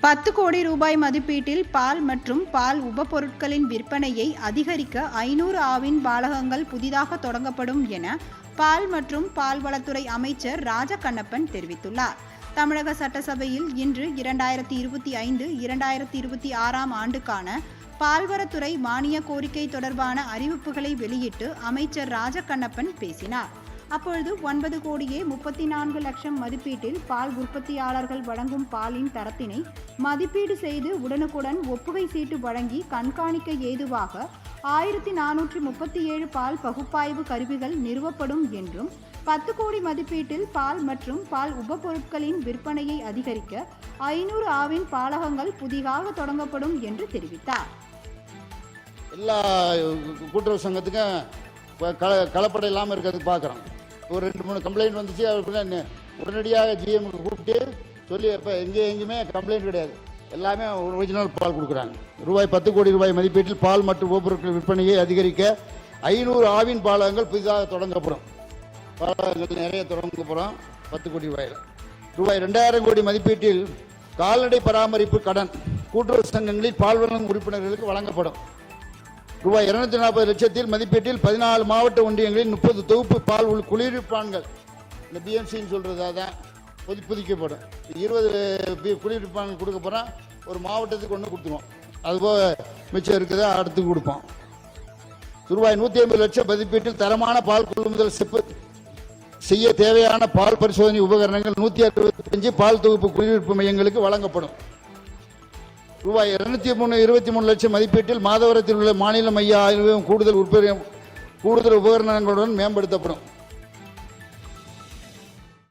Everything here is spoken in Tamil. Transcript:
10 கோடி ரூபாய் மதிப்பீட்டில் பால் மற்றும் பால் உபபொருட்களின் விற்பனையை அதிகரிக்க 500 ஆவின் பாலகங்கள் புதிதாக தொடங்கப்படும் என பால் மற்றும் பால்வளத்துறை அமைச்சர் ராஜகண்ணப்பன் தெரிவித்துள்ளார். தமிழக சட்டசபையில் இன்று 2025-2026 ஆண்டுக்கான பால்வளத்துறை மானிய கோரிக்கை தொடர்பான அறிவிப்புகளை வெளியிட்டு அமைச்சர் ராஜகண்ணப்பன் பேசினார். அப்பொழுது 9 கோடியே 34 லட்சம் மதிப்பீட்டில் பால் உற்பத்தியாளர்கள் வழங்கும் பாலின் தரத்தினை மதிப்பீடு செய்து உடனுக்குடன் ஒப்புகை சீட்டு வழங்கி கண்காணிக்க ஏதுவாக 1437 பால் பகுப்பாய்வு கருவிகள் நிறுவப்படும் என்றும் 10 கோடி மதிப்பீட்டில் பால் மற்றும் பால் உபபொருட்களின் விற்பனையை அதிகரிக்க 500 ஆவின் பாலகங்கள் புதிதாக தொடங்கப்படும் என்று தெரிவித்தார். எல்லா கூட்டுறவு சங்கத்துக்கும் கலப்படம் இல்லாமல் இருக்கிறதுக்கு பார்க்குறோம். ஒரு 2-3 கம்ப்ளைண்ட் வந்துச்சு. அவருக்கு உடனடியாக ஜிஎம்க்கு கூப்பிட்டு சொல்லி இப்போ எங்கேயுமே கம்ப்ளைண்ட் கிடையாது, எல்லாமே ஒரிஜினல் பால் கொடுக்குறாங்க. 10 கோடி ரூபாய் மதிப்பீட்டில் பால் மற்றும் உபபொருட்கள் விற்பனையை அதிகரிக்க 500 ஆவின் பாலகங்கள் புதிதாக தொடங்கப்படும். பாலகங்கள் நிறைய தொடங்கப்படும். 10 கோடி ரூபாயில் ரூபாய் 2000 கோடி மதிப்பீட்டில் கால்நடை பராமரிப்பு கடன் கூட்டுறவு சங்கங்களில் பால்வளம் உறுப்பினர்களுக்கு வழங்கப்படும். ரூபாய் 240 லட்சத்தில் மதிப்பீட்டில் 14 மாவட்ட ஒன்றியங்களில் 30 தொகுப்பு பால் குளிர்விப்பான்கள், இந்த பிஎம்சின்னு சொல்கிறது அதான் புதுப்பிக்கப்படும். 20 குளிர்விப்பான்கள் கொடுக்க போகிறோம். ஒரு மாவட்டத்துக்கு ஒன்று கொடுத்துருவோம். அதுபோக மிச்சம் இருக்குதா அடுத்து கொடுப்போம். ரூபாய் 150 லட்சம் மதிப்பீட்டில் தரமான பால் கொள்முதல் செய்ய தேவையான பால் பரிசோதனை உபகரணங்கள் 165 பால் தொகுப்பு குளிர்விப்பு மையங்களுக்கு வழங்கப்படும். ரூபாய் 223 லட்சம் மதிப்பீட்டில் மாதவரத்தில் உள்ள மாநில மைய ஆய்வகம் கூடுதல் உபகரணங்களுடன் மேம்படுத்தப்படும்.